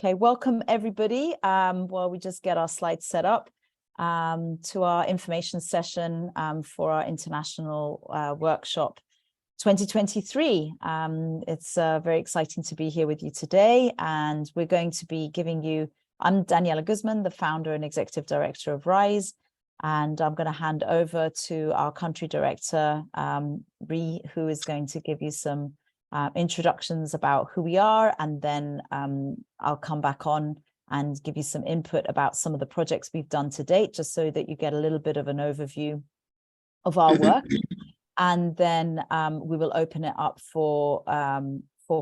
Okay, welcome everybody. While we just get our slides set up to our information session for our international workshop 2023. It's very exciting to be here with you today, and we're going to be giving you, I'm Daniela Gusman, the founder and executive director of RISE, and I'm going to hand over to our country director, Ree, who is going to give you some introductions about who we are, and then I'll come back on and give you some input about some of the projects we've done to date, just so that you get a little bit of an overview of our work. And then we will open it up for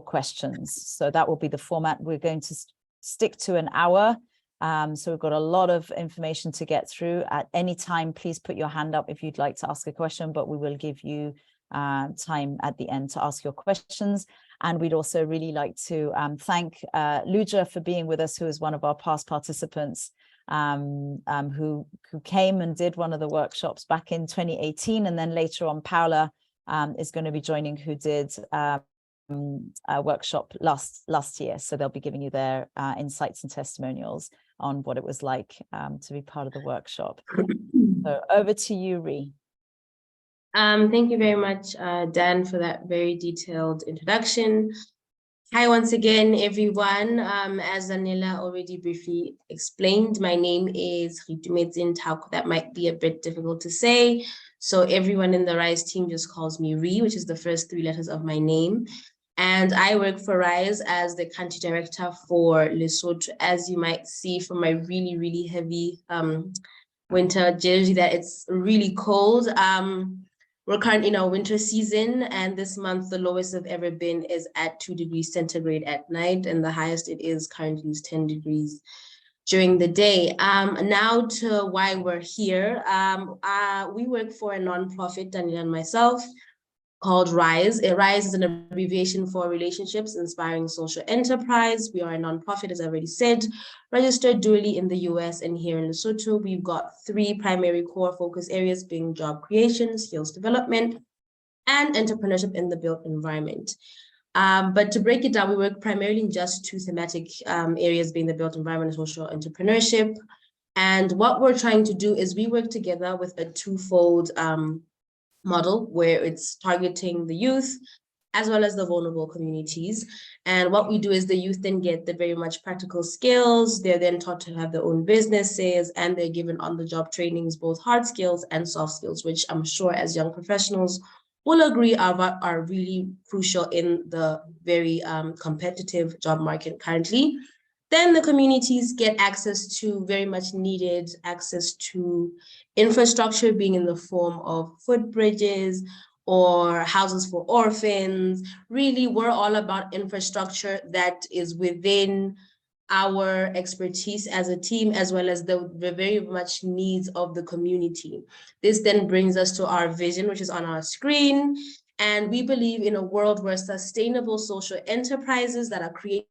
questions. So that will be the format. We're going to stick to an hour. So we've got a lot of information to get through. At any time, please put your hand up if you'd like to ask a question, but we will give you time at the end to ask your questions. And we'd also really like to thank Luja for being with us, who is one of our past participants, who came and did one of the workshops back in 2018, and then later on Paula is going to be joining, who did a workshop last year. So they'll be giving you their insights and testimonials on what it was like to be part of the workshop. So over to you, Ree. Thank you very much, Dan, for that very detailed introduction. Hi, once again, everyone. As Daniela already briefly explained, my name is Reitumetse Nthako. That might be a bit difficult to say. So everyone in the RISE team just calls me Ree, which is the first 3 letters of my name. And I work for RISE as the country director for Lesotho. As you might see from my really, really heavy winter jersey, that it's really cold. We're currently in our winter season, and this month the lowest it's ever been is at 2 degrees centigrade at night, and the highest it is currently is 10 degrees during the day. Now to why we're here. We work for a nonprofit, Daniela and myself, called RISE. RISE is an abbreviation for Relationships Inspiring Social Enterprise. We are a nonprofit, as I already said, registered duly in the US and here in Lesotho. We've got 3 primary core focus areas, being job creation, skills development, and entrepreneurship in the built environment. But to break it down, we work primarily in just 2 thematic areas, being the built environment and social entrepreneurship. And what we're trying to do is we work together with a twofold model, where it's targeting the youth as well as the vulnerable communities. And what we do is the youth then get the very much practical skills. They're then taught to have their own businesses, and they're given on-the-job trainings, both hard skills and soft skills, which I'm sure as young professionals will agree are really crucial in the very competitive job market currently. Then the communities get access to very much needed access to infrastructure, being in the form of footbridges or houses for orphans. Really, we're all about infrastructure that is within our expertise as a team, as well as the very much needs of the community. This then brings us to our vision, which is on our screen. And we believe in a world where sustainable social enterprises that are created.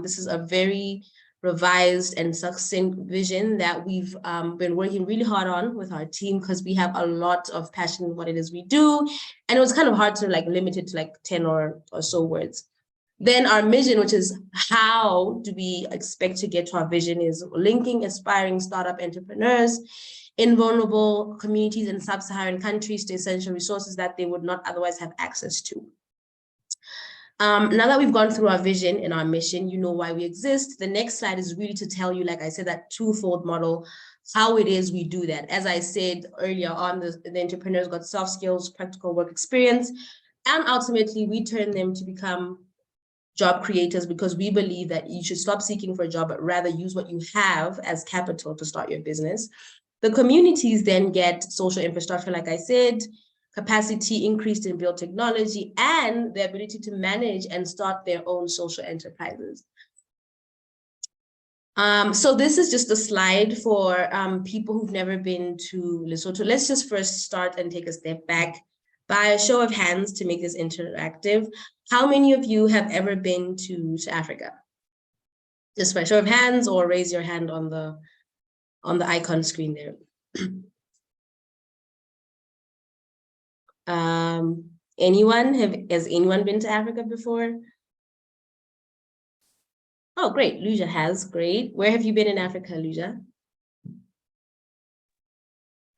This is a very revised and succinct vision that we've been working really hard on with our team, because we have a lot of passion in what it is we do. And it was kind of hard to limit it to 10 or so words. Then our mission, which is how do we expect to get to our vision, is linking aspiring startup entrepreneurs in vulnerable communities in sub-Saharan countries to essential resources that they would not otherwise have access to. Now that we've gone through our vision and our mission, you know why we exist. The next slide is really to tell you, like I said, that twofold model, how it is we do that. As I said earlier on, the entrepreneurs got soft skills, practical work experience, and ultimately we turn them to become job creators, because we believe that you should stop seeking for a job, but rather use what you have as capital to start your business. The communities then get social infrastructure, like I said, capacity increased in build technology, and the ability to manage and start their own social enterprises. So this is just a slide for people who've never been to Lesotho. Let's just first start and take a step back. By a show of hands, to make this interactive, how many of you have ever been to Africa? Just by a show of hands, or raise your hand on the icon screen there. Anyone? Has anyone been to Africa before? Oh, great. Luja has. Great. Where have you been in Africa, Luja?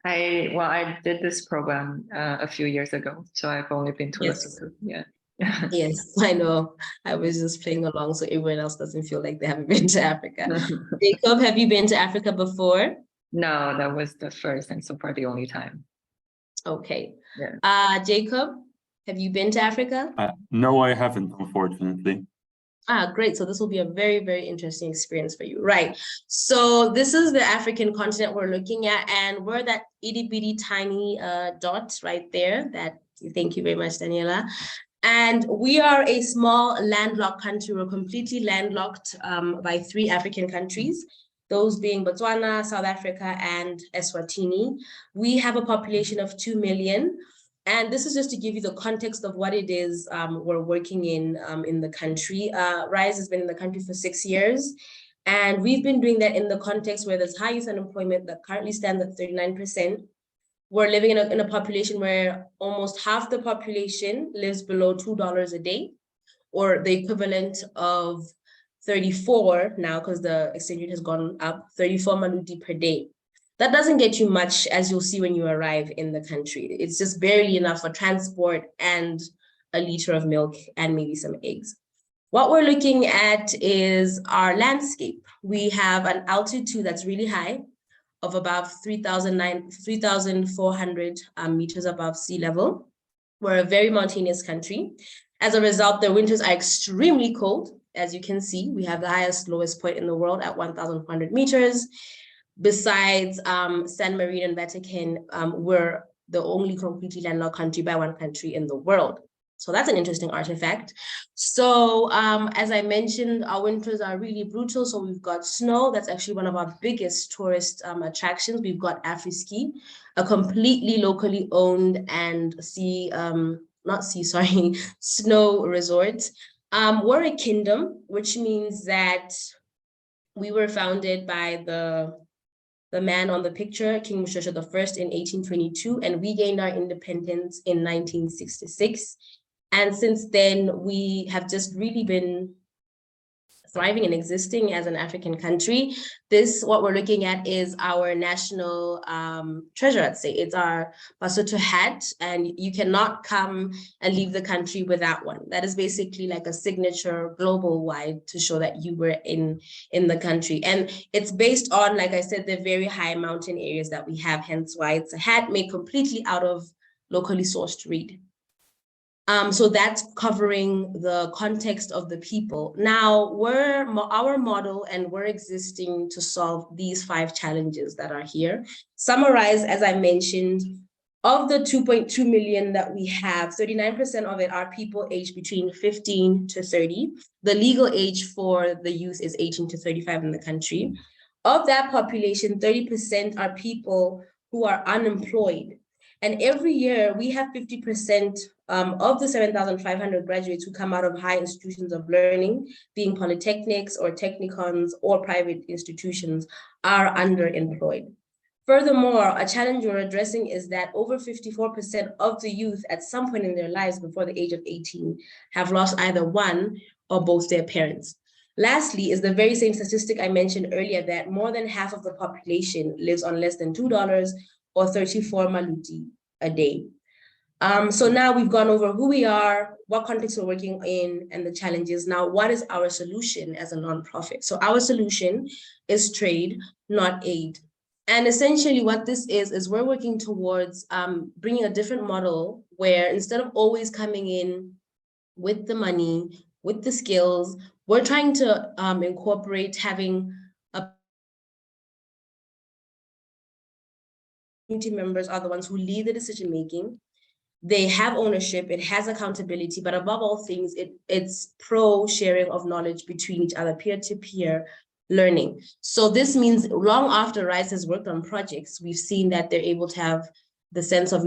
I did this program a few years ago, so I've only been to Yes. Lesotho. Yeah. Yes, I know. I was just playing along so everyone else doesn't feel like they haven't been to Africa. Jacob, have you been to Africa before? No, that was the first and so far the only time. Okay. Yeah. Jacob, have you been to Africa? No, I haven't, unfortunately. Great. So this will be a very, very interesting experience for you. Right. So this is the African continent we're looking at, and we're that itty bitty tiny dot right there. Thank you very much, Daniela. And we are a small landlocked country. We're completely landlocked by 3 African countries, those being Botswana, South Africa, and Eswatini. We have a population of 2 million. And this is just to give you the context of what it is we're working in the country. RISE has been in the country for 6 years. And we've been doing that in the context where there's high youth unemployment that currently stands at 39%. We're living in a population where almost half the population lives below $2 a day, or the equivalent of 34 now, because the exchange rate has gone up, 34 maluti per day. That doesn't get you much, as you'll see when you arrive in the country. It's just barely enough for transport and a liter of milk and maybe some eggs. What we're looking at is our landscape. We have an altitude that's really high, of about 3,400 meters above sea level. We're a very mountainous country. As a result, the winters are extremely cold. As you can see, we have the highest, lowest point in the world at 1,400 meters. Besides San Marino and Vatican, we're the only completely landlocked country by one country in the world. So that's an interesting artifact. So as I mentioned, our winters are really brutal. So we've got snow. That's actually one of our biggest tourist attractions. We've got Afri-Ski, a completely locally owned and snow resort. We're a kingdom, which means that we were founded by the man on the picture, King Moshoeshoe I in 1822, and we gained our independence in 1966. And since then, we have just really been thriving and existing as an African country. What we're looking at is our national treasure, I'd say. It's our Basotho hat, and you cannot come and leave the country without one. That is basically like a signature global-wide to show that you were in the country. And it's based on, like I said, the very high mountain areas that we have, hence why it's a hat made completely out of locally sourced reed. So that's covering the context of the people. Now, our model, and we're existing to solve these 5 challenges that are here. Summarize, as I mentioned, of the 2.2 million that we have, 39% of it are people aged between 15 to 30. The legal age for the youth is 18 to 35 in the country. Of that population, 30% are people who are unemployed. And every year we have 50% of the 7,500 graduates who come out of high institutions of learning, being polytechnics or technicons or private institutions, are underemployed. Furthermore, a challenge we're addressing is that over 54% of the youth at some point in their lives before the age of 18 have lost either one or both their parents. Lastly, is the very same statistic I mentioned earlier, that more than half of the population lives on less than $2 or 34 maluti a day. So now we've gone over who we are, what context we're working in, and the challenges. Now, what is our solution as a nonprofit? So our solution is trade, not aid. And essentially what this is we're working towards bringing a different model where instead of always coming in with the money, with the skills, we're trying to incorporate having community members are the ones who lead the decision-making. They have ownership, it has accountability, but above all things, it's pro-sharing of knowledge between each other, peer-to-peer learning. So this means long after RISE has worked on projects, we've seen that they're able to have the sense of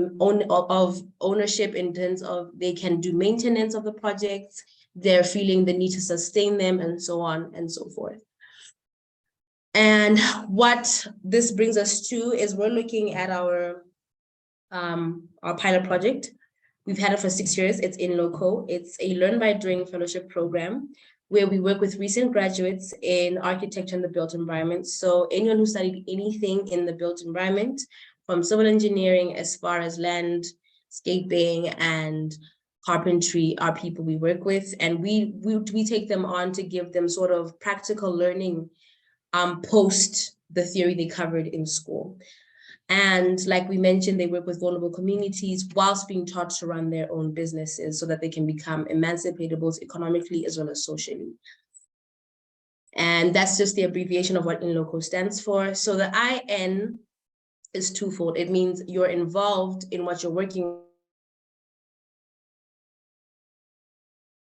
ownership in terms of they can do maintenance of the projects, they're feeling the need to sustain them, and so on and so forth. And what this brings us to is we're looking at our pilot project. We've had it for 6 years. It's in loco. It's a Learn by Doing fellowship program where we work with recent graduates in architecture and the built environment. So anyone who studied anything in the built environment, from civil engineering as far as landscaping and carpentry, are people we work with. And we take them on to give them sort of practical learning post the theory they covered in school. And like we mentioned, they work with vulnerable communities whilst being taught to run their own businesses so that they can become emancipated both economically as well as socially. And that's just the abbreviation of what In Loco stands for. So the IN is twofold. It means you're involved in what you're working with.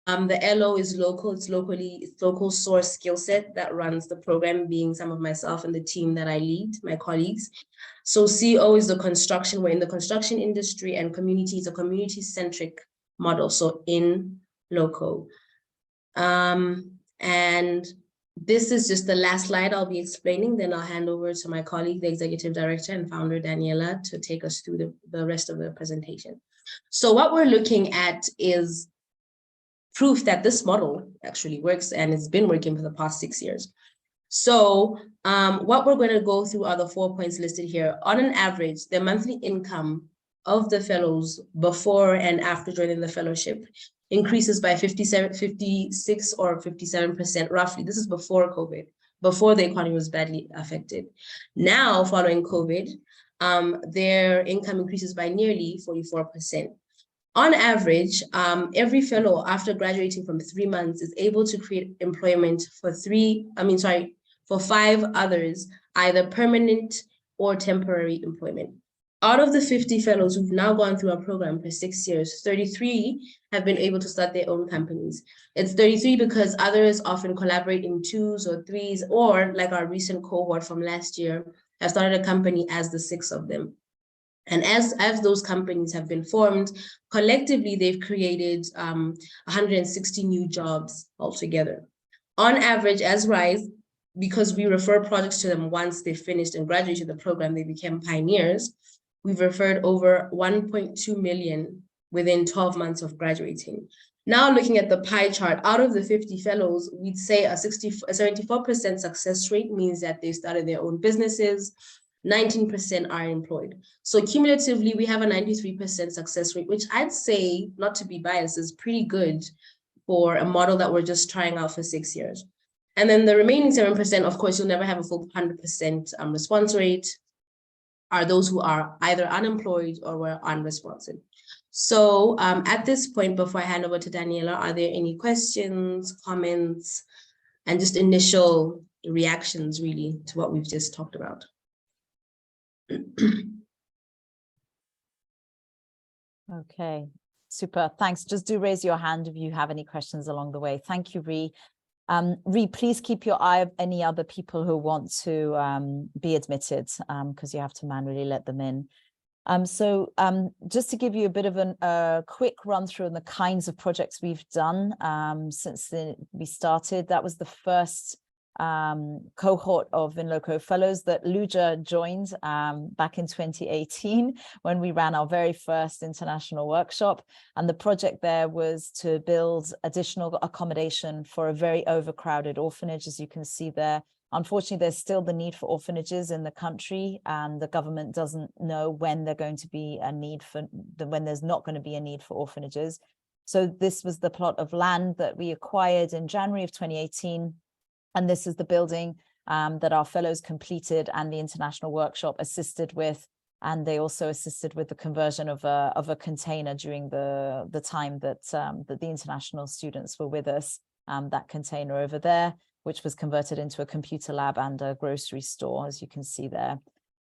The LO is local, it's local source skill set that runs the program, being some of myself and the team that I lead, my colleagues. So CO is the construction, we're in the construction industry, and community is a community-centric model, so in loco. And this is just the last slide I'll be explaining, then I'll hand over to my colleague, the executive director and founder, Daniela, to take us through the rest of the presentation. So what we're looking at is proof that this model actually works and it's been working for the past 6 years. So what we're going to go through are the 4 points listed here. On an average, the monthly income of the fellows before and after joining the fellowship increases by 56 or 57% roughly. This is before COVID, before the economy was badly affected. Now, following COVID, their income increases by nearly 44%. On average, every fellow after graduating from 3 months is able to create employment for 5 others, either permanent or temporary employment. Out of the 50 fellows who've now gone through our program for 6 years, 33 have been able to start their own companies. It's 33 because others often collaborate in 2s or 3s, or like our recent cohort from last year, have started a company as the 6 of them. And as those companies have been formed, collectively, they've created 160 new jobs altogether. On average, as RISE, because we refer projects to them once they finished and graduated the program, they became pioneers. We've referred over 1.2 million within 12 months of graduating. Now looking at the pie chart, out of the 50 fellows, we'd say a 74% success rate means that they started their own businesses, 19% are employed. So cumulatively, we have a 93% success rate, which I'd say, not to be biased, is pretty good for a model that we're just trying out for 6 years. And then the remaining 7%, of course, you'll never have a full 100% response rate, are those who are either unemployed or were unresponsive. So at this point, before I hand over to Daniela, are there any questions, comments, and just initial reactions really to what we've just talked about? Okay, super. Thanks. Just do raise your hand if you have any questions along the way. Thank you, Ree. Ree, please keep your eye on any other people who want to be admitted, because you have to manually let them in. Just to give you a bit of a quick run through on the kinds of projects we've done since we started. That was the first cohort of In Loco fellows that Luja joined back in 2018 when we ran our very first international workshop. And the project there was to build additional accommodation for a very overcrowded orphanage, as you can see there. Unfortunately, there's still the need for orphanages in the country, and the government doesn't know when there's not going to be a need for orphanages. So this was the plot of land that we acquired in January of 2018. And this is the building that our fellows completed and the international workshop assisted with. And they also assisted with the conversion of a container during the time that the international students were with us. That container over there, which was converted into a computer lab and a grocery store, as you can see there.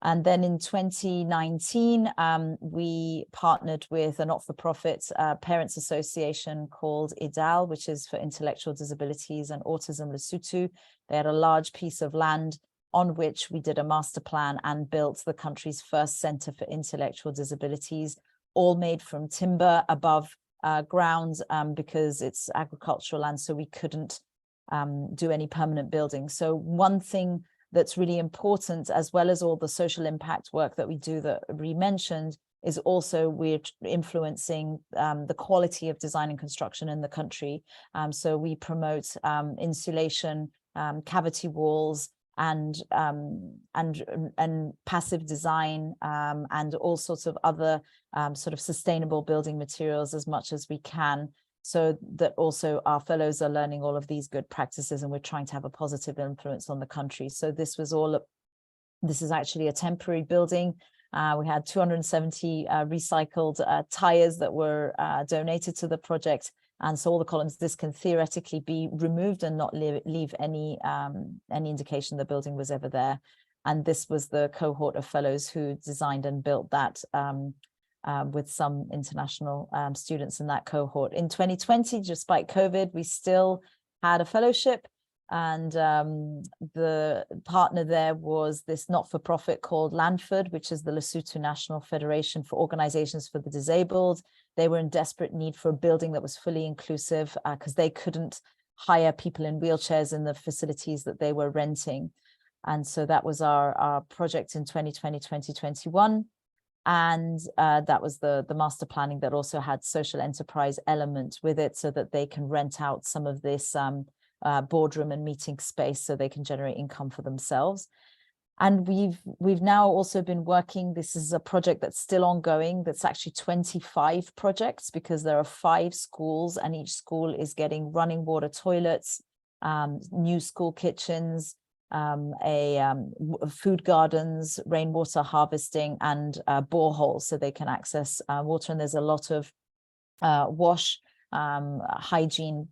And then in 2019, we partnered with a not-for-profit parents association called IDAL, which is for Intellectual Disabilities and Autism Lesotho. They had a large piece of land on which we did a master plan and built the country's first center for intellectual disabilities, all made from timber above ground because it's agricultural land, so we couldn't do any permanent building. So one thing that's really important, as well as all the social impact work that we do that Ree mentioned, is also we're influencing the quality of design and construction in the country. So we promote insulation, cavity walls, and passive design, and all sorts of other sort of sustainable building materials as much as we can, so that also our fellows are learning all of these good practices, and we're trying to have a positive influence on the country. So this is actually a temporary building. We had 270 recycled tires that were donated to the project. And so all the columns, this can theoretically be removed and not leave any indication the building was ever there. And this was the cohort of fellows who designed and built that, with some international students in that cohort. In 2020, despite COVID, we still had a fellowship. And the partner there was this not-for-profit called Lanford, which is the Lesotho National Federation for Organizations for the Disabled. They were in desperate need for a building that was fully inclusive, because they couldn't hire people in wheelchairs in the facilities that they were renting. And so that was our project in 2020, 2021. And that was the master planning that also had social enterprise element with it, so that they can rent out some of this boardroom and meeting space so they can generate income for themselves. And we've now also been working, this is a project that's still ongoing, that's actually 25 projects, because there are 5 schools and each school is getting running water toilets, new school kitchens, food gardens, rainwater harvesting, and boreholes, so they can access water. And there's a lot of wash, hygiene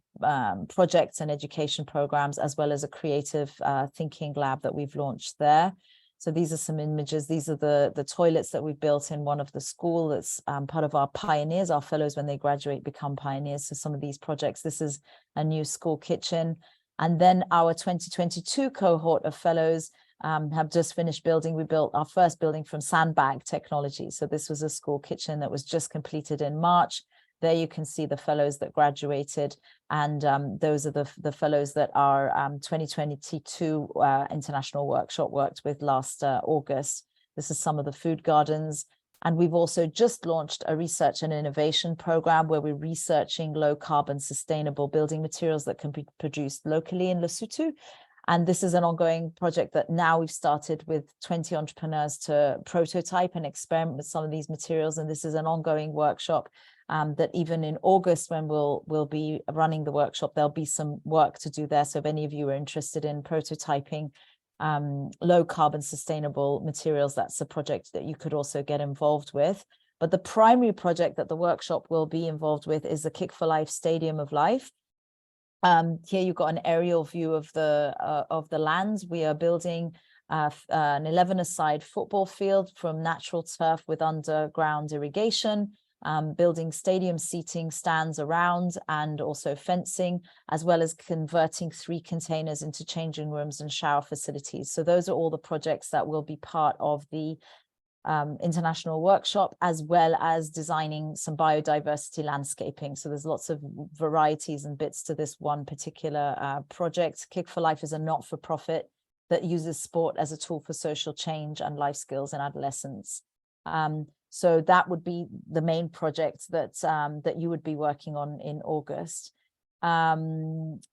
projects and education programs, as well as a creative thinking lab that we've launched there. So these are some images. These are the toilets that we built in one of the schools. That's part of our pioneers. Our fellows, when they graduate, become pioneers. So some of these projects, this is a new school kitchen. And then our 2022 cohort of fellows have just finished building. We built our first building from sandbag technology. So this was a school kitchen that was just completed in March. There you can see the fellows that graduated, and those are the fellows that our 2022 international workshop worked with last August. This is some of the food gardens. And we've also just launched a research and innovation program where we're researching low carbon sustainable building materials that can be produced locally in Lesotho. And this is an ongoing project that now we've started with 20 entrepreneurs to prototype and experiment with some of these materials. And this is an ongoing workshop that even in August, when we'll be running the workshop, there'll be some work to do there. So if any of you are interested in prototyping low carbon sustainable materials, that's a project that you could also get involved with. But the primary project that the workshop will be involved with is the Kick for Life Stadium of Life. Here you've got an aerial view of the lands. We are building an 11-a-side football field from natural turf with underground irrigation, building stadium seating stands around, and also fencing, as well as converting 3 containers into changing rooms and shower facilities. So those are all the projects that will be part of the international workshop, as well as designing some biodiversity landscaping. So there's lots of varieties and bits to this one particular project. Kick for Life is a not-for-profit that uses sport as a tool for social change and life skills in adolescents. So that would be the main project that that you would be working on in August.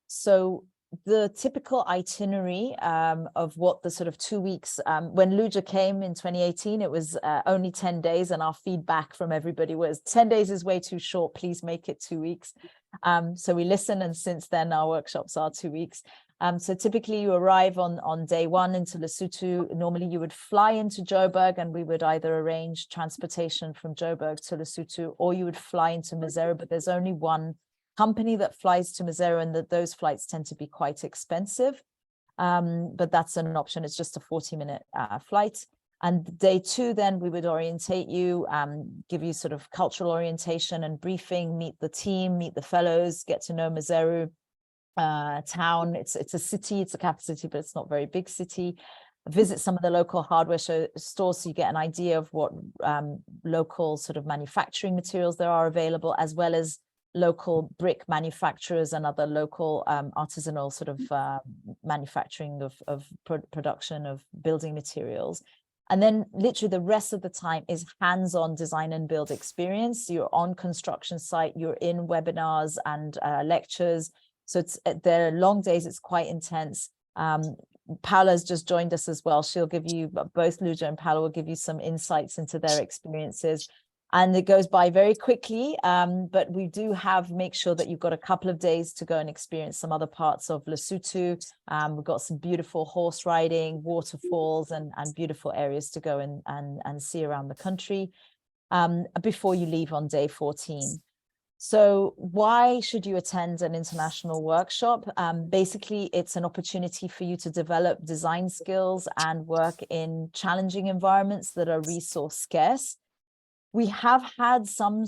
So the typical itinerary of what the sort of 2 weeks, when Luja came in 2018, it was only 10 days, and our feedback from everybody was 10 days is way too short, please make it 2 weeks. So we listened, and since then our workshops are 2 weeks. So typically you arrive on day 1 into Lesotho. Normally you would fly into Joburg, and we would either arrange transportation from Joburg to Lesotho, or you would fly into Mazera, but there's only one company that flies to Mazera, and those flights tend to be quite expensive. But that's an option. It's just a 40-minute flight. And day 2, then we would orientate you, give you sort of cultural orientation and briefing, meet the team, meet the fellows, get to know Mazera town. It's a city, it's a capital city, but it's not a very big city. Visit some of the local hardware stores, so you get an idea of what local sort of manufacturing materials there are available, as well as local brick manufacturers and other local artisanal sort of manufacturing of production of building materials. And then literally the rest of the time is hands-on design and build experience. You're on construction site, you're in webinars and lectures. So they're long days, it's quite intense. Paola's just joined us as well. She'll give you, both Luja and Paola will give you some insights into their experiences. And it goes by very quickly, but we do make sure that you've got a couple of days to go and experience some other parts of Lesotho. We've got some beautiful horse riding, waterfalls, and beautiful areas to go and see around the country before you leave on day 14. So why should you attend an international workshop? Basically, it's an opportunity for you to develop design skills and work in challenging environments that are resource scarce. We have had some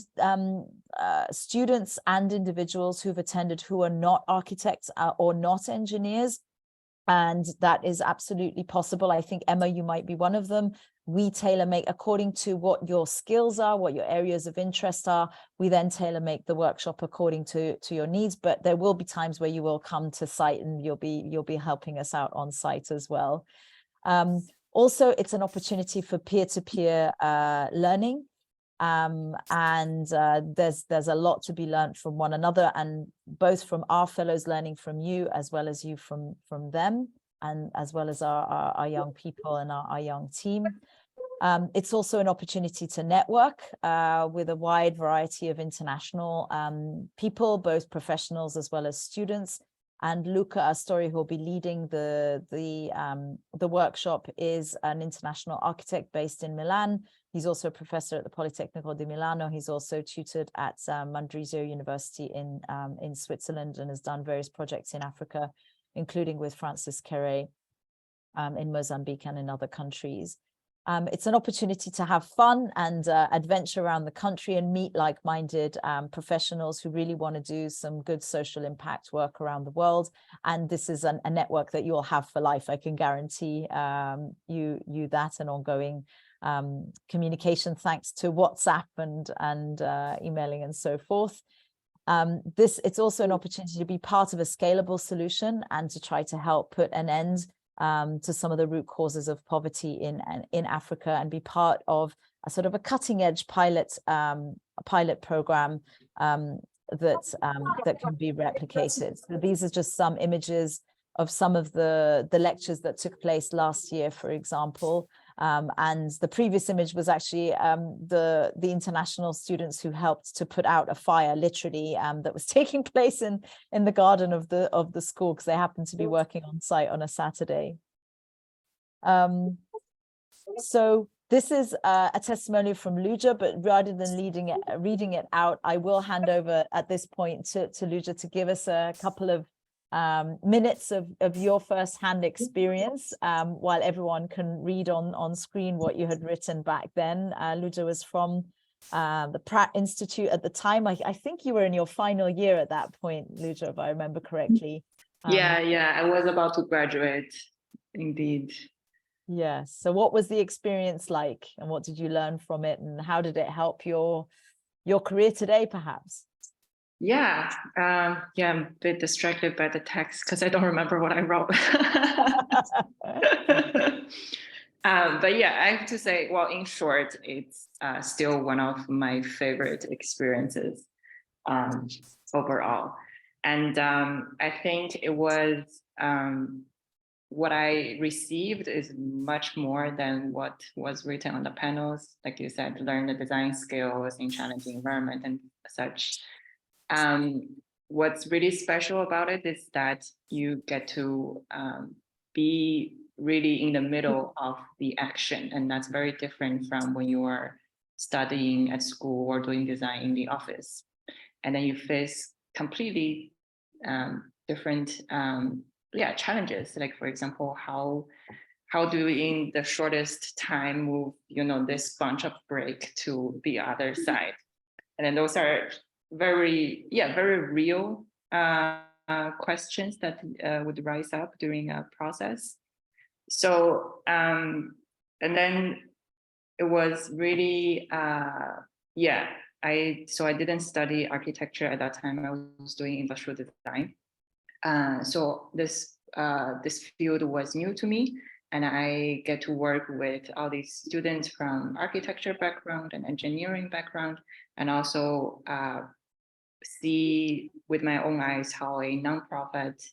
students and individuals who've attended who are not architects or not engineers, and that is absolutely possible. I think, Emma, you might be one of them. We tailor-make according to what your skills are, what your areas of interest are. We then tailor-make the workshop according to your needs, but there will be times where you will come to site and you'll be helping us out on site as well. Also, it's an opportunity for peer-to-peer learning. There's a lot to be learned from one another, and both from our fellows learning from you, as well as you from them, and as well as our young people and our young team. It's also an opportunity to network with a wide variety of international people, both professionals as well as students. And Luca Astori, who will be leading the workshop, is an international architect based in Milan. He's also a professor at the Politecnico di Milano. He's also tutored at Mandrisio University in Switzerland and has done various projects in Africa, including with Francis Kere in Mozambique and in other countries. It's an opportunity to have fun and adventure around the country and meet like-minded professionals who really want to do some good social impact work around the world. And this is a network that you'll have for life. I can guarantee you that, an ongoing communication thanks to WhatsApp and emailing and so forth. It's also an opportunity to be part of a scalable solution and to try to help put an end to some of the root causes of poverty in Africa, and be part of a sort of a cutting-edge pilot program that can be replicated. So these are just some images of some of the lectures that took place last year, for example. And the previous image was actually the international students who helped to put out a fire, literally, that was taking place in the garden of the school, because they happened to be working on site on a Saturday. So this is a testimonial from Luja, but rather than reading it out, I will hand over at this point to Luja to give us a couple of minutes of your first-hand experience while everyone can read on screen what you had written back then. Luja was from the Pratt Institute at the time. I think you were in your final year at that point, Luja, if I remember correctly. Yeah, I was about to graduate, indeed. Yes. So what was the experience like, and what did you learn from it, and how did it help your career today, perhaps? Yeah, I'm a bit distracted by the text because I don't remember what I wrote. But yeah, I have to say, well, in short, it's still one of my favorite experiences overall. And I think it was what I received is much more than what was written on the panels. Like you said, learn the design skills in challenging environment and such. What's really special about it is that you get to be really in the middle of the action, and that's very different from when you are studying at school or doing design in the office. And then you face completely different challenges. Like, for example, how do we in the shortest time move this bunch of brick to the other side? And then those are very real questions that would rise up during a process. So and then it was really I didn't study architecture at that time. I was doing industrial design. So this field was new to me, and I get to work with all these students from architecture background and engineering background, and also see with my own eyes how a nonprofit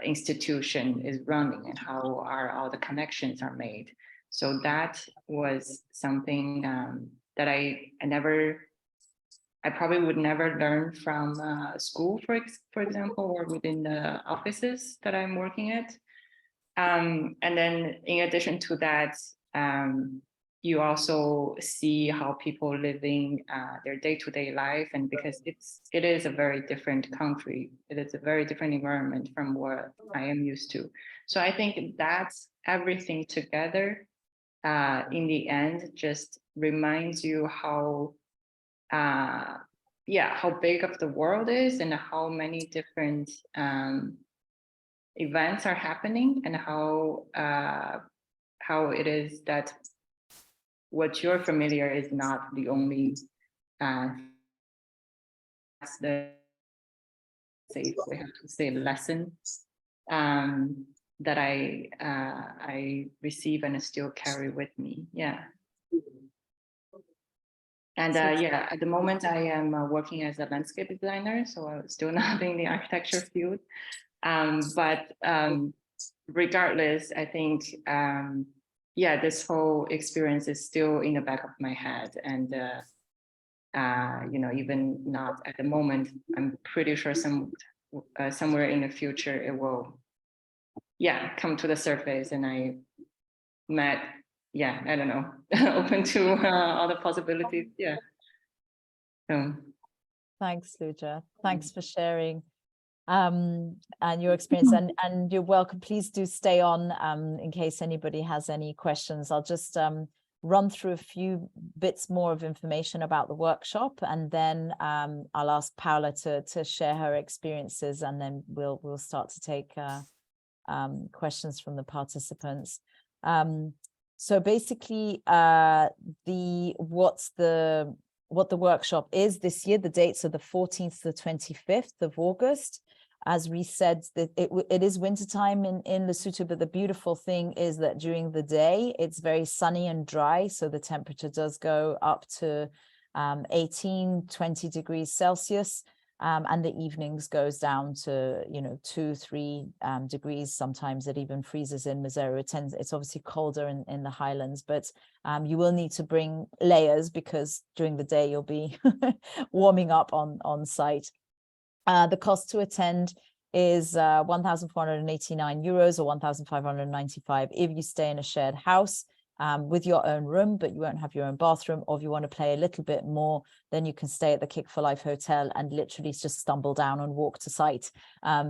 institution is running and how all the connections are made. So that was something that I probably would never learn from school, for example, or within the offices that I'm working at. And then in addition to that, you also see how people living their day-to-day life, and because it is a very different country, it is a very different environment from what I am used to. So I think that's everything together in the end just reminds you how big of the world is and how many different events are happening, and how it is that what you're familiar is not the only that's the we have to say lesson that I receive and still carry with me. And at the moment I am working as a landscape designer, so I'm still not in the architecture field. But regardless, I think this whole experience is still in the back of my head, and even not at the moment, I'm pretty sure somewhere in the future it will come to the surface, and I don't know, open to all the possibilities. So Thanks, Luja. Thanks for sharing and your experience, and you're welcome. Please do stay on in case anybody has any questions. I'll just run through a few bits more of information about the workshop, and then I'll ask Paula to share her experiences, and then we'll start to take questions from the participants. So basically, what the workshop is this year, the dates are the 14th to the 25th of August. As we said, that it is wintertime in Lesotho, but the beautiful thing is that during the day, it's very sunny and dry. So the temperature does go up to 18, 20 degrees Celsius. And the evenings goes down to 2-3 degrees. Sometimes it even freezes in Mazero. It's obviously colder in the highlands, but you will need to bring layers because during the day you'll be warming up on site. The cost to attend is 1,489 euros or 1,595 if you stay in a shared house with your own room, but you won't have your own bathroom. Or if you want to play a little bit more, then you can stay at the Kick for Life Hotel and literally just stumble down and walk to site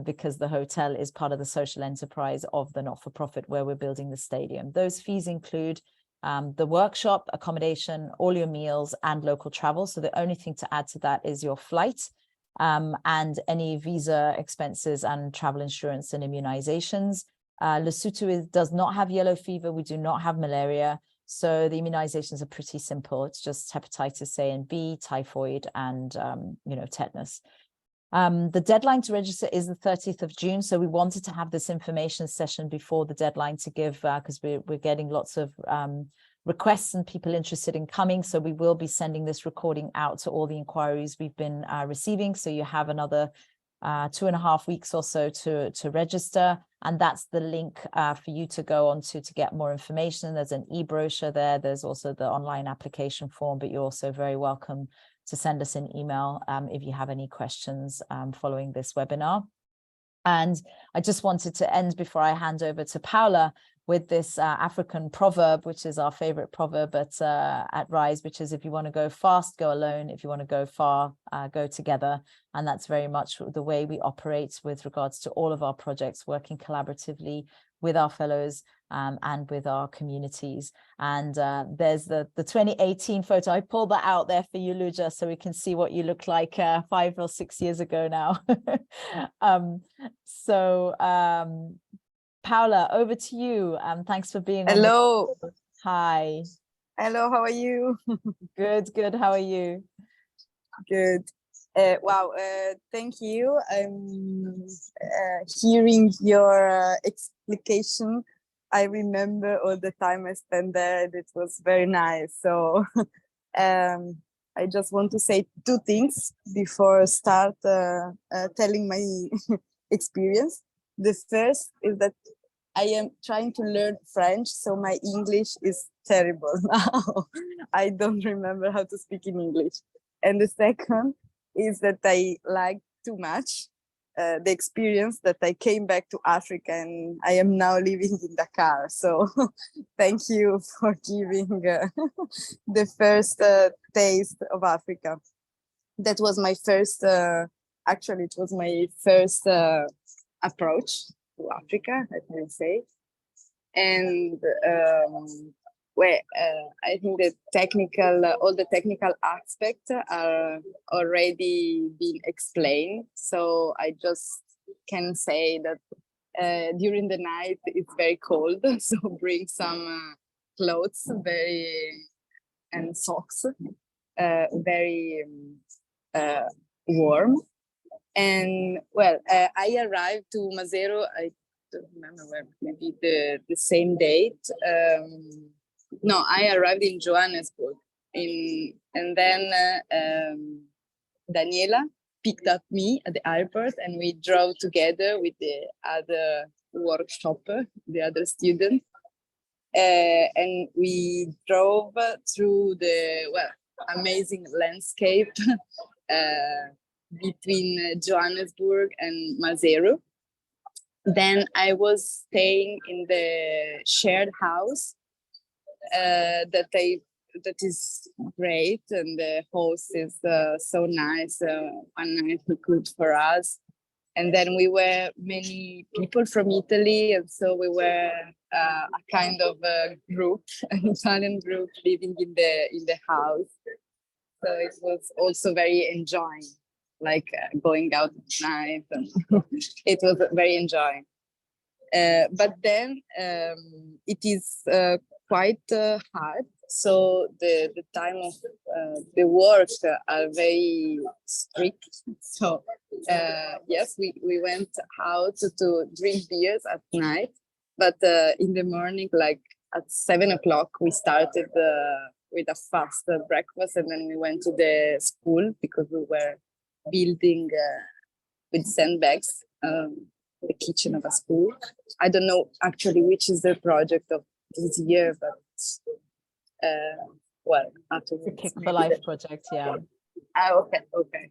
because the hotel is part of the social enterprise of the not-for-profit where we're building the stadium. Those fees include the workshop, accommodation, all your meals, and local travel. So the only thing to add to that is your flight and any visa expenses and travel insurance and immunizations. Lesotho does not have yellow fever. We do not have malaria. So the immunizations are pretty simple. It's just hepatitis A and B, typhoid, and tetanus. The deadline to register is the 30th of June. So we wanted to have this information session before the deadline to give, because we're getting lots of requests and people interested in coming. So we will be sending this recording out to all the inquiries we've been receiving. So you have another 2.5 weeks or so to register. And that's the link for you to go on to get more information. There's an e-brochure there. There's also the online application form, but you're also very welcome to send us an email if you have any questions following this webinar. And I just wanted to end before I hand over to Paula with this African proverb, which is our favorite proverb at Rise, which is, if you want to go fast, go alone. If you want to go far, go together. And that's very much the way we operate with regards to all of our projects, working collaboratively with our fellows and with our communities. And there's the 2018 photo. I pulled that out there for you, Luja, so we can see what you look like 5 or 6 years ago now. Paula, over to you. Thanks for being on. Hello. Hi. Hello, how are you? Good. How are you? Good. Wow, thank you. Hearing your explication, I remember all the time I spent there, and it was very nice. So I just want to say two things before start telling my experience. The first is that I am trying to learn French, so my English is terrible now. I don't remember how to speak in English. And the second is that I like too much the experience that I came back to Africa and I am now living in Dakar. So thank you for giving the first taste of Africa. That was my first, actually, it was my first approach to Africa, let me say. And I think the technical, all the technical aspects are already been explained. So I just can say that during the night it's very cold, so bring some clothes, and socks, very warm. And I arrived to Mazero, I don't remember where, maybe the same date. No, I arrived in Johannesburg, and then Daniela picked up me at the airport, and we drove together with the other workshopper, the other student, and we drove through the amazing landscape between Johannesburg and Mazero. Then I was staying in the shared house that is great, and the host is so nice. One night good for us, and then we were many people from Italy, and so we were a kind of a group, an Italian group living in the house. So it was also very enjoying, like going out at night, and it was very enjoying. But then it is quite hard. So the time of the work are very strict. So yes, we went out to drink beers at night, but in the morning, like at 7 o'clock, we started with a fast breakfast, and then we went to the school because we were building with sandbags the kitchen of a school. I don't know actually which is the project of this year, but afterwards. The Kick for Life project, yeah. Okay.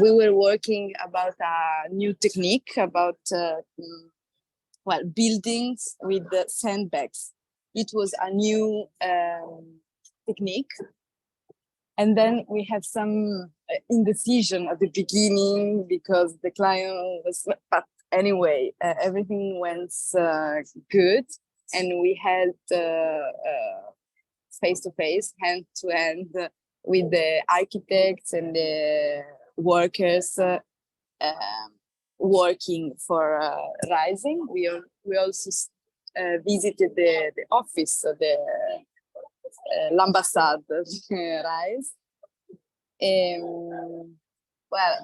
We were working about a new technique about buildings with the sandbags. It was a new technique. And then we had some indecision at the beginning because the client was, but anyway, everything went good. And we had face-to-face, hand-to-hand with the architects and the workers working for Rising. We also visited the office of the l'ambassade Rise.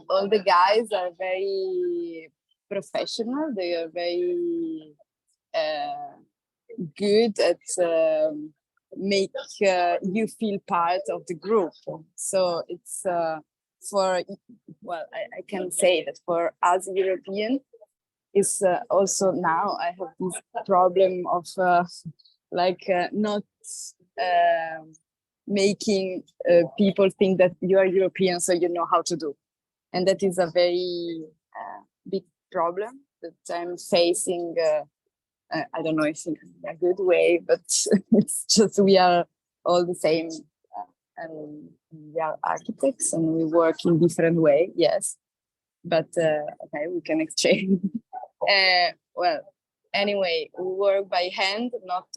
All the guys are very professional. They are very good at make you feel part of the group. So it's I can say that for us European, is also now I have this problem of not making people think that you are European, so you know how to do. And that is a very big problem that I'm facing. I don't know if in a good way, but it's just we are all the same. And we are architects and we work in different way, yes. But okay, we can exchange. Anyway, we work by hand, not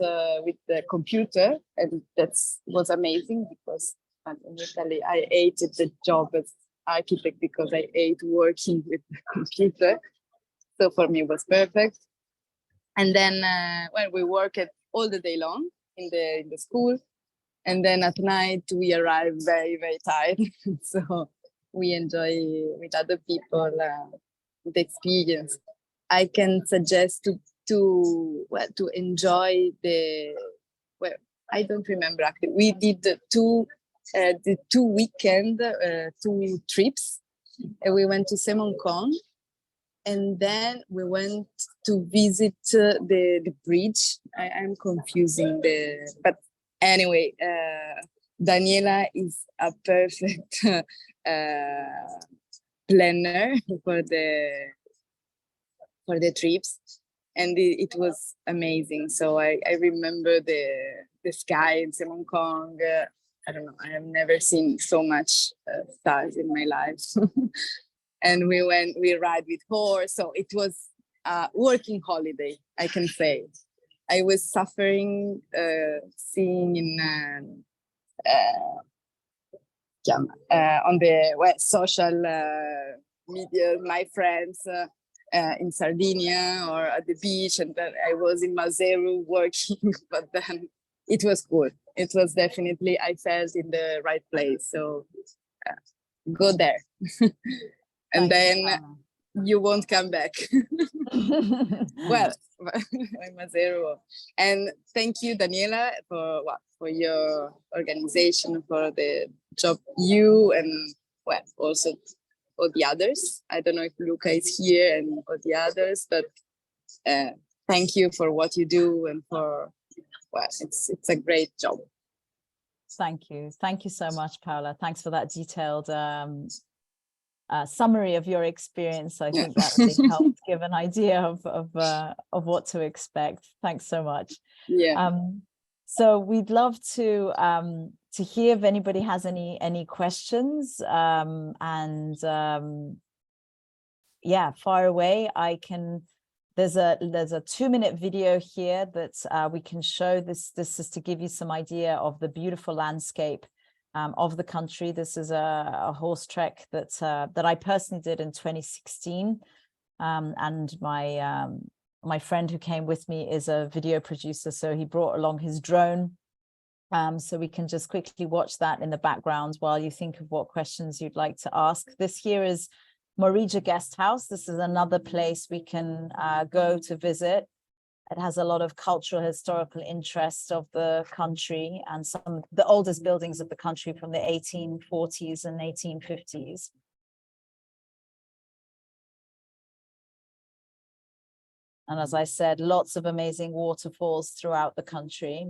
with the computer, and that was amazing because in Italy I hated the job as architect because I hate working with the computer. So for me, it was perfect. And then we work all the day long in the school, and then at night we arrive very, very tired. So we enjoy with other people the experience. I can suggest to enjoy I don't remember actually. We did the two weekend two trips. We went to Semonkong, and then we went to visit the bridge. I'm confusing but anyway, Daniela is a perfect planner for the trips, and it was amazing. So I remember the sky in Semonkong. I don't know, I have never seen so much stars in my life. And we ride with horse, so it was a working holiday, I can say. I was suffering seeing in on the social media my friends in Sardinia or at the beach, and then I was in Maseru working, but then it was good. It was definitely, I felt in the right place. So go there. And then you won't come back. Well, Maseru. And thank you, Daniela, for your organization, for the job you and also all the others. I don't know if Luca is here and all the others, but thank you for what you do and for it's a great job. Thank you so much, Paola. Thanks for that detailed summary of your experience. I think that really helped give an idea of what to expect. Thanks so much. Yeah. So we'd love to hear if anybody has any questions, and yeah, fire away. There's a 2-minute video here that we can show. This is to give you some idea of the beautiful landscape of the country. This is a horse trek that I personally did in 2016, and my friend who came with me is a video producer, so he brought along his drone, so we can just quickly watch that in the background while you think of what questions you'd like to ask. This here is Morija Guest House. This is another place we can go to visit. It has a lot of cultural, historical interest of the country and some of the oldest buildings of the country from the 1840s and 1850s. And as I said, lots of amazing waterfalls throughout the country.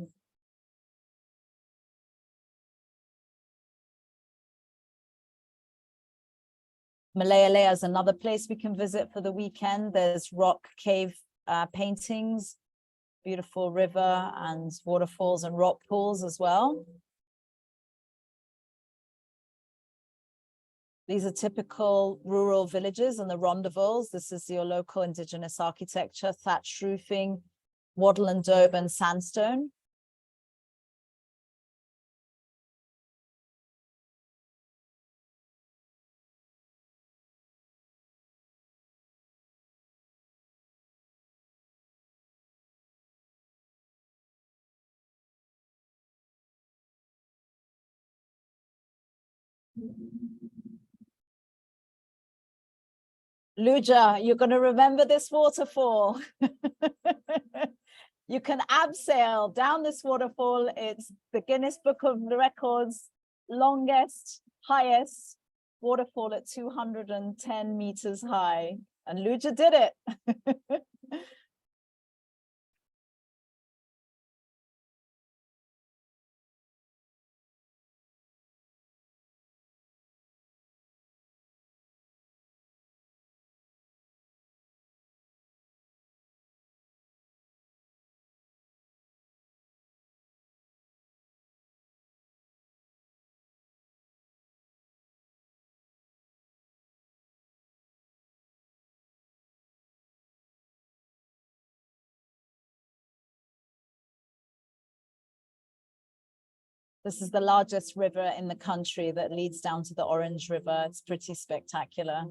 Malaya is another place we can visit for the weekend. There's rock cave paintings, beautiful river and waterfalls and rock pools as well. These are typical rural villages and the rondavules. This is your local indigenous architecture, thatched roofing, wattle and daub and sandstone. Luja, you're going to remember this waterfall. You can abseil down this waterfall. It's the Guinness Book of Records longest, highest waterfall at 210 meters high. And Luja did it. This is the largest river in the country that leads down to the Orange River. It's pretty spectacular.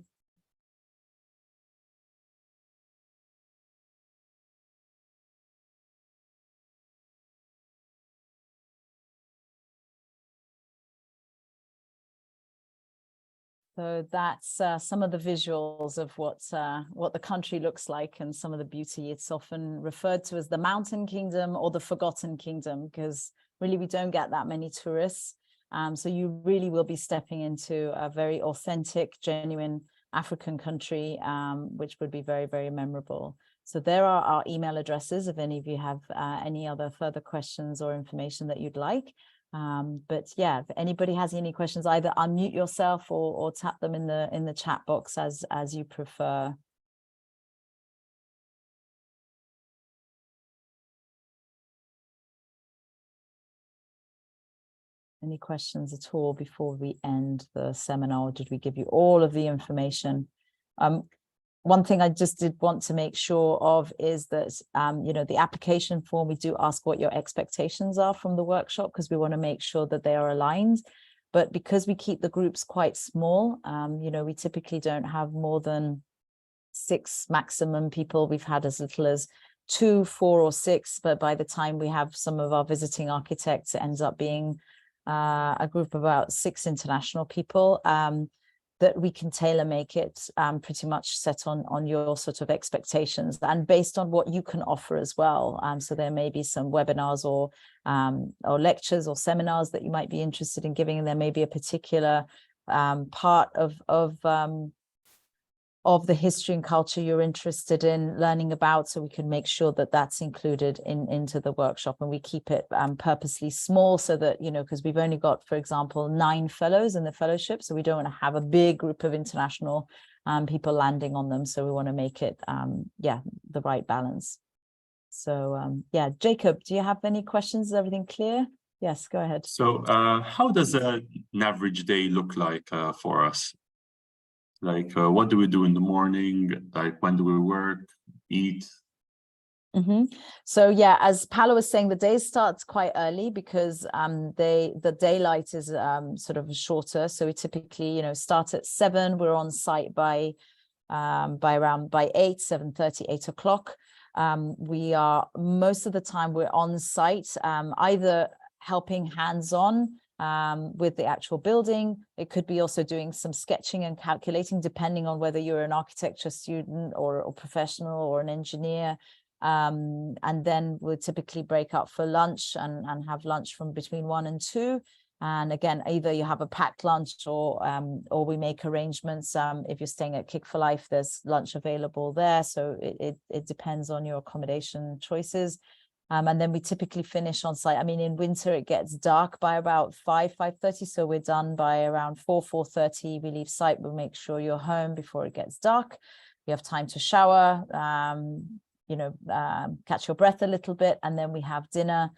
So that's some of the visuals of what the country looks like and some of the beauty. It's often referred to as the Mountain Kingdom or the Forgotten Kingdom, because really we don't get that many tourists. So you really will be stepping into a very authentic, genuine African country, which would be very, very memorable. So there are our email addresses if any of you have any other further questions or information that you'd like. But yeah, if anybody has any questions, either unmute yourself or tap them in the chat box as you prefer. Any questions at all before we end the seminar, or did we give you all of the information? One thing I just did want to make sure of is that, you know, the application form, we do ask what your expectations are from the workshop, because we want to make sure that they are aligned. But because we keep the groups quite small, you know, we typically don't have more than 6 maximum people. We've had as little as 2, 4, or 6, but by the time we have some of our visiting architects, it ends up being a group of about 6 international people. That we can tailor make it pretty much set on your sort of expectations and based on what you can offer as well. So there may be some webinars or lectures or seminars that you might be interested in giving, and there may be a particular part of the history and culture you're interested in learning about, so we can make sure that that's included into the workshop, and we keep it purposely small so that, you know, because we've only got, for example, 9 fellows in the fellowship, so we don't want to have a big group of international people landing on them, so we want to make it yeah, the right balance. So yeah, Jacob, do you have any questions? Is everything clear? Yes, go ahead. So how does an average day look like for us? Like, what do we do in the morning? Like, when do we work, eat? So yeah, as Paolo was saying, the day starts quite early because the daylight is sort of shorter. So we typically, you know, start at 7. We're on site by 8, 7:30, 8 o'clock. We are, most of the time we're on site, either helping hands-on with the actual building. It could be also doing some sketching and calculating, depending on whether you're an architecture student or professional or an engineer. And then we'll typically break up for lunch and have lunch from between 1 and 2. And again, either you have a packed lunch or we make arrangements. If you're staying at Kick for Life, there's lunch available there. So it depends on your accommodation choices. And then we typically finish on site. I mean, in winter, it gets dark by about 5:30. So we're done by around 4:30. We leave site. We'll make sure you're home before it gets dark. You have time to shower, you know, catch your breath a little bit. And then we have dinner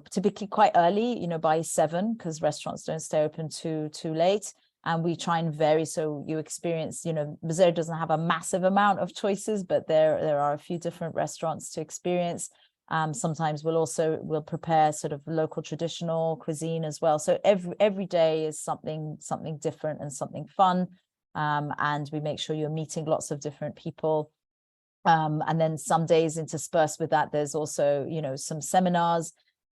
typically quite early, you know, by 7, because restaurants don't stay open too late. And we try and vary, so you experience, you know, Missouri doesn't have a massive amount of choices, but there are a few different restaurants to experience. Sometimes we'll prepare sort of local traditional cuisine as well. So every day is something different and something fun. And we make sure you're meeting lots of different people. And then some days interspersed with that, there's also, you know, some seminars.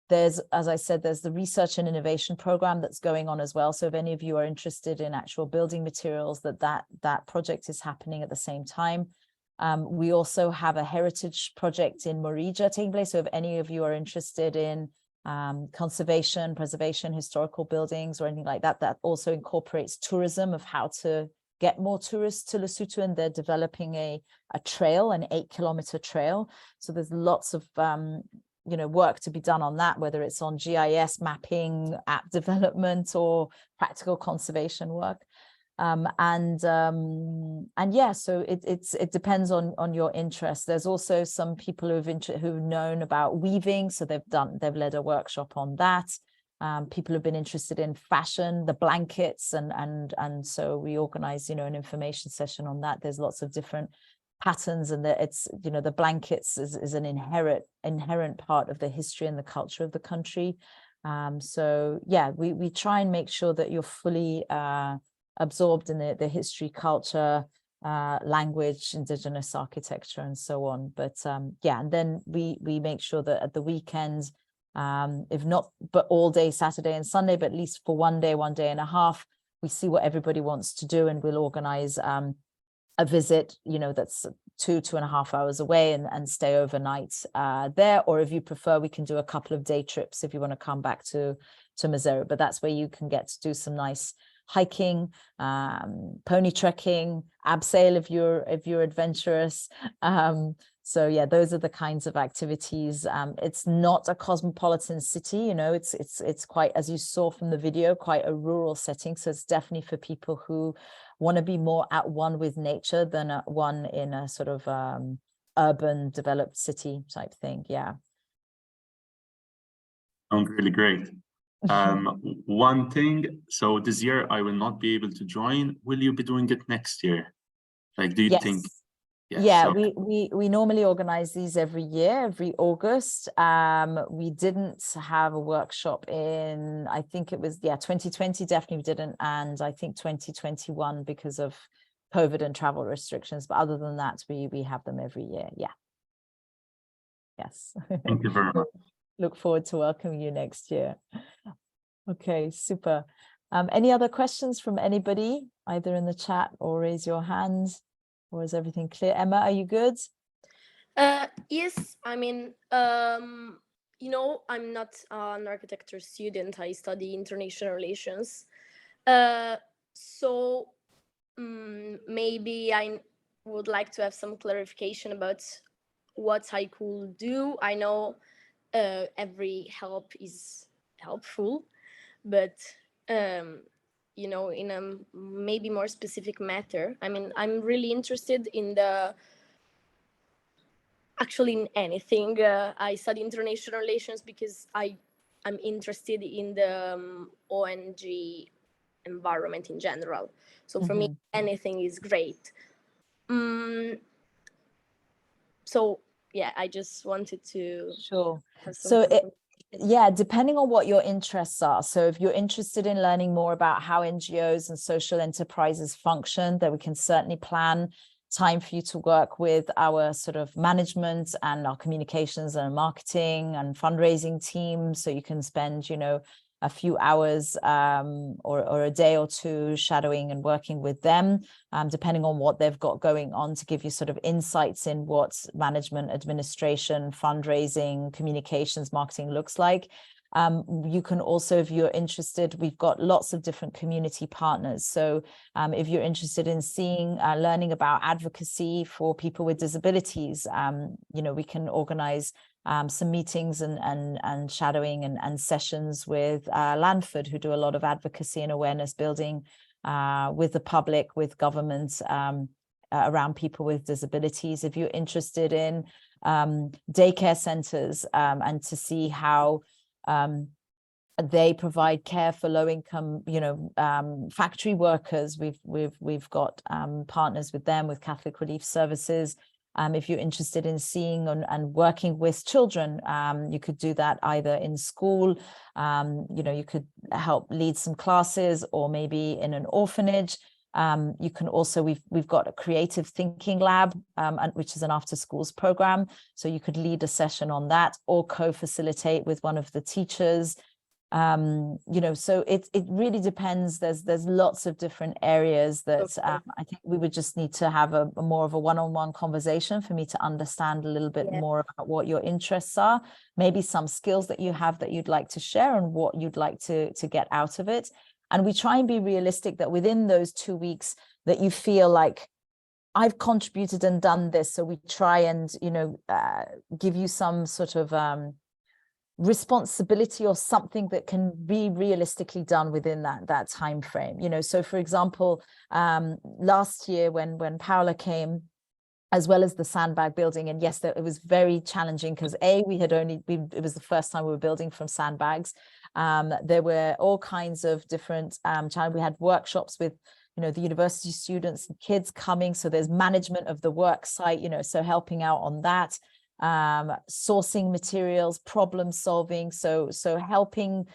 There's, as I said, there's the research and innovation program that's going on as well. So if any of you are interested in actual building materials, that project is happening at the same time. We also have a heritage project in Morija taking place. So if any of you are interested in conservation, preservation, historical buildings or anything like that, that also incorporates tourism, of how to get more tourists to Lesotho, and they're developing a trail, an 8-kilometer trail. So there's lots of you know, work to be done on that, whether it's on GIS mapping, app development, or practical conservation work. And yeah, so it depends on your interest. There's also some people who've known about weaving, so they've led a workshop on that. People have been interested in fashion, the blankets, and so we organize, you know, an information session on that. There's lots of different patterns, and it's, you know, the blankets is an inherent part of the history and the culture of the country. So yeah, we try and make sure that you're fully absorbed in the history, culture, language, indigenous architecture, and so on. But yeah, and then we make sure that at the weekends, if not but all day Saturday and Sunday, but at least for one day and a half, we see what everybody wants to do, and we'll organize a visit, that's 2.5 hours away, and stay overnight there. Or if you prefer, we can do a couple of day trips if you want to come back to Maseru. But that's where you can get to do some nice hiking, pony trekking, abseil if you're adventurous. So yeah, those are the kinds of activities. It's not a cosmopolitan city, it's quite, as you saw from the video, quite a rural setting. So it's definitely for people who want to be more at one with nature than at one in a sort of urban developed city type thing. Yeah. Sounds really great. One thing, so this year I will not be able to join. Will you be doing it next year? Like, do you Yes. think? Yeah, so we normally organize these every year, every August. We didn't have a workshop in, I think it was 2020, definitely we didn't, and I think 2021 because of COVID and travel restrictions. But other than that, we have them every year. Yeah. Yes. Thank you very much. Look forward to welcoming you next year. Okay, super. Any other questions from anybody, either in the chat or raise your hands? Or is everything clear? Emma, are you good? Yes, I mean, I'm not an architecture student. I study international relations. So maybe I would like to have some clarification about what I could do. I know every help is helpful, but in a maybe more specific matter. I mean, I'm really interested in in anything. I study international relations because I'm interested in the ONG environment in general. So for me, anything is great. So yeah, I just wanted to. Sure. So depending on what your interests are. So if you're interested in learning more about how NGOs and social enterprises function, then we can certainly plan time for you to work with our sort of management and our communications and marketing and fundraising team. So you can spend, a few hours or a day or two shadowing and working with them, depending on what they've got going on, to give you sort of insights in what management, administration, fundraising, communications, marketing looks like. You can also, if you're interested, we've got lots of different community partners. So if you're interested in learning about advocacy for people with disabilities, we can organize some meetings and shadowing and sessions with Lanford, who do a lot of advocacy and awareness building with the public, with governments around people with disabilities. If you're interested in daycare centers and to see how they provide care for low-income, factory workers, we've got partners with them, with Catholic Relief Services. If you're interested in seeing and working with children, you could do that either in school, you could help lead some classes, or maybe in an orphanage. You can also, we've got a creative thinking lab, which is an after schools program. So you could lead a session on that or co-facilitate with one of the teachers. So it really depends. There's lots of different areas that I think we would just need to have a more of a one-on-one conversation for me to understand a little bit more about what your interests are, maybe some skills that you have that you'd like to share and what you'd like to get out of it. And we try and be realistic that within those 2 weeks that you feel like, I've contributed and done this. So we try and, give you some sort of responsibility or something that can be realistically done within that time frame. So for example, last year when Paola came, as well as the sandbag building, and yes, it was very challenging because it was the first time we were building from sandbags. There were all kinds of different challenges. We had workshops with the university students and kids coming, so there's management of the work site, so helping out on that, sourcing materials, problem solving, so helping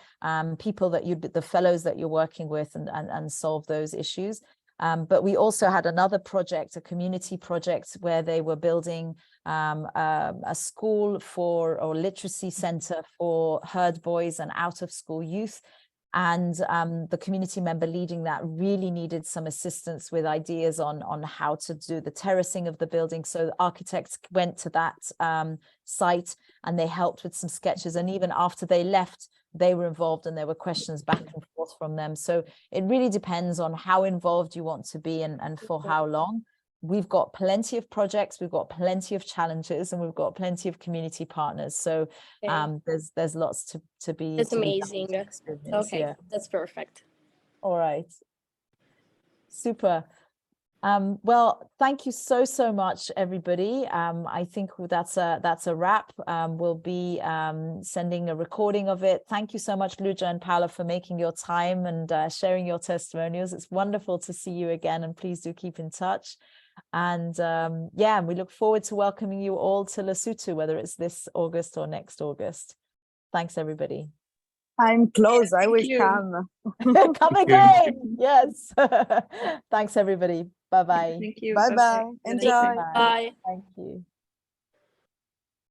people the fellows that you're working with and solve those issues. But we also had another project, a community project, where they were building a school or literacy center for herd boys and out of school youth. And the community member leading that really needed some assistance with ideas on how to do the terracing of the building. So the architects went to that site and they helped with some sketches. And even after they left, they were involved and there were questions back and forth from them. So it really depends on how involved you want to be and for how long. We've got plenty of projects, we've got plenty of challenges, and we've got plenty of community partners. So there's lots to be. That's to be amazing. experience. Yeah. That's perfect. All right. Super. Well, thank you so much, everybody. I think that's a wrap. We'll be sending a recording of it. Thank you so much, Luja and Paula, for making your time and sharing your testimonials. It's wonderful to see you again, and please do keep in touch. And yeah, we look forward to welcoming you all to Lesotho, whether it's this August or next August. Thanks, everybody. I'm close. I will you. come. Come again. Yes. Thanks, everybody. Bye-bye. Thank you. Bye bye. Okay. Enjoy. Bye. Thank you.